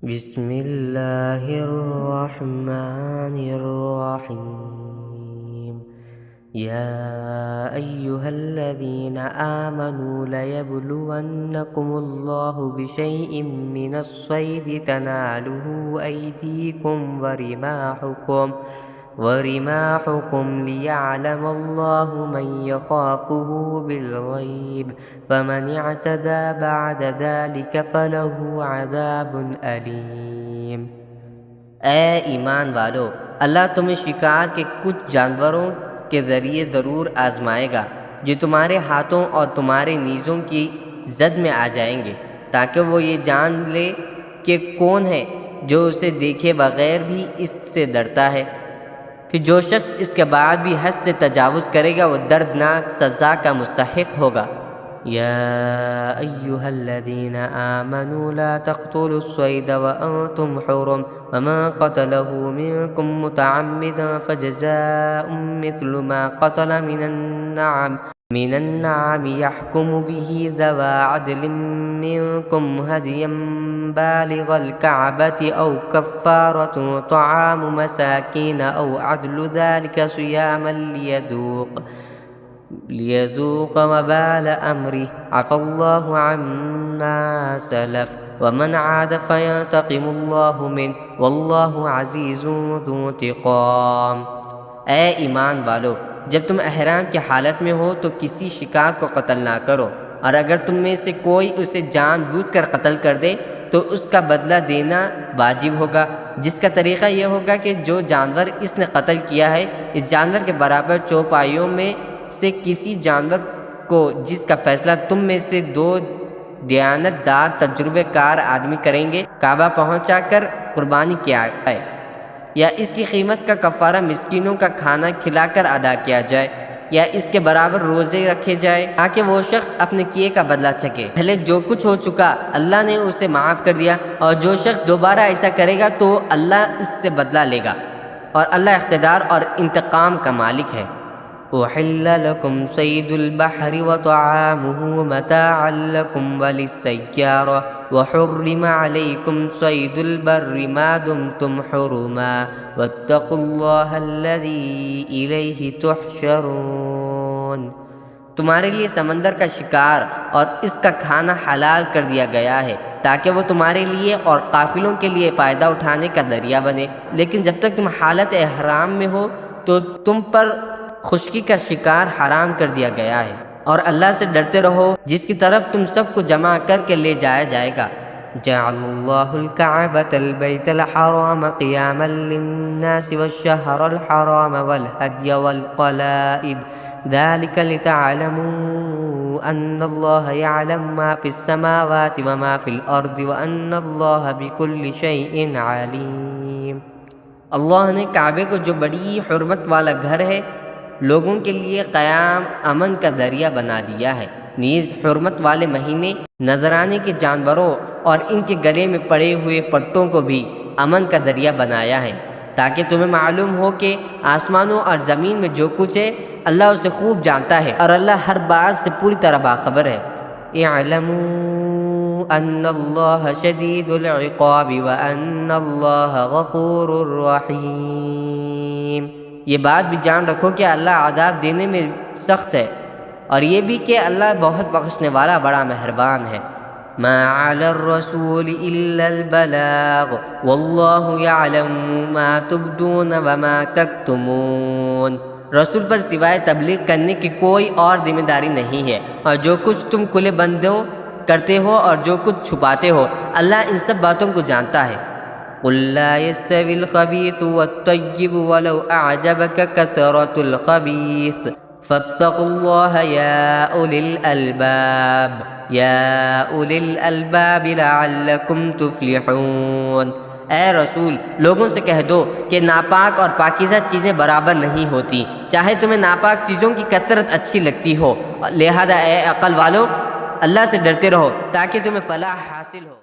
بسم اللہ الرحمن الرحیم یا ایہا الذین آمنوا لیبلونکم اللہ بشیء من الصید تنالہ ایدیکم ورماحکم لیعلم اللہ من یخافہ بالغیب فمن اعتدى بعد ذلك فله عذاب علیم۔ اے ایمان والو، اللہ تمہیں شکار کے کچھ جانوروں کے ذریعے ضرور آزمائے گا جو تمہارے ہاتھوں اور تمہارے نیزوں کی زد میں آ جائیں گے، تاکہ وہ یہ جان لے کہ کون ہے جو اسے دیکھے بغیر بھی اس سے ڈرتا ہے۔ پھر جو شخص اس کے بعد بھی حد سے تجاوز کرے گا وہ دردناک سزا کا مستحق ہوگا۔ یا ایہا الذین آمنوا لا تقتلوا الصید وانتم حرم ومن قتله منکم متعمدا فجزاء مثل ما قتل من النعم يحكم به ذوى عدل منكم هديا بالغ الكعبة أو كفارة طعام مساكين أو عدل ذلك صياما ليذوق وبال أمره عفى الله عما سلف ومن عاد فينتقم الله منه والله عزيز ذو انتقام۔ اے ایمان والو، جب تم احرام کی حالت میں ہو تو کسی شکار کو قتل نہ کرو، اور اگر تم میں سے کوئی اسے جان بوجھ کر قتل کر دے تو اس کا بدلہ دینا واجب ہوگا، جس کا طریقہ یہ ہوگا کہ جو جانور اس نے قتل کیا ہے اس جانور کے برابر چوپایوں میں سے کسی جانور کو، جس کا فیصلہ تم میں سے دو دیانت دار تجربہ کار آدمی کریں گے، کعبہ پہنچا کر قربانی کیا جائے، یا اس کی قیمت کا کفارہ مسکینوں کا کھانا کھلا کر ادا کیا جائے، یا اس کے برابر روزے رکھے جائے تاکہ وہ شخص اپنے کیے کا بدلہ چکے۔ پہلے جو کچھ ہو چکا اللہ نے اسے معاف کر دیا، اور جو شخص دوبارہ ایسا کرے گا تو اللہ اس سے بدلہ لے گا، اور اللہ اقتدار اور انتقام کا مالک ہے۔ احل لکم صید البحر وطعامہ متاعا لکم وللسیارہ وحرم علیکم صید البر ما دمتم حرما واتقوا اللہ الذی الیہ تحشرون۔ تمہارے لیے سمندر کا شکار اور اس کا کھانا حلال کر دیا گیا ہے تاکہ وہ تمہارے لیے اور قافلوں کے لیے فائدہ اٹھانے کا ذریعہ بنے، لیکن جب تک تم حالت احرام میں ہو تو تم پر خشکی کا شکار حرام کر دیا گیا ہے، اور اللہ سے ڈرتے رہو جس کی طرف تم سب کو جمع کر کے لے جایا جائے گا۔ جعل اللہ الکعبۃ البیت الحرام قیاما للناس والشہر الحرام والہدی والقلائد ذلك لتعلموا ان اللہ یعلم ما فی السماوات وما فی الارض وان اللہ بکل شیء علیم۔ اللہ نے کعبے کو جو بڑی حرمت والا گھر ہے لوگوں کے لیے قیام امن کا ذریعہ بنا دیا ہے، نیز حرمت والے مہینے، نذرانے کے جانوروں اور ان کے گلے میں پڑے ہوئے پٹوں کو بھی امن کا ذریعہ بنایا ہے، تاکہ تمہیں معلوم ہو کہ آسمانوں اور زمین میں جو کچھ ہے اللہ اسے خوب جانتا ہے، اور اللہ ہر بات سے پوری طرح باخبر ہے۔ اعلموا ان اللہ شدید العقاب وان اللہ غفور رحیم۔ یہ بات بھی جان رکھو کہ اللہ عذاب دینے میں سخت ہے، اور یہ بھی کہ اللہ بہت بخشنے والا بڑا مہربان ہے۔ ما علی الرسول الا البلاغ واللہ یعلم ما تبدون وما تکتمون۔ رسول پر سوائے تبلیغ کرنے کی کوئی اور ذمہ داری نہیں ہے، اور جو کچھ تم کھلے بندوں کرتے ہو اور جو کچھ چھپاتے ہو اللہ ان سب باتوں کو جانتا ہے۔ قل لا يستوي الخبيث والطيب ولو أعجبك كثرة الخبيث فاتقوا الله يا أولي الألباب لعلكم تفلحون۔ اے رسول، لوگوں سے کہہ دو کہ ناپاک اور پاکیزہ چیزیں برابر نہیں ہوتی، چاہے تمہیں ناپاک چیزوں کی کثرت اچھی لگتی ہو، لہذا اے عقل والو اللہ سے ڈرتے رہو تاکہ تمہیں فلاح حاصل ہو۔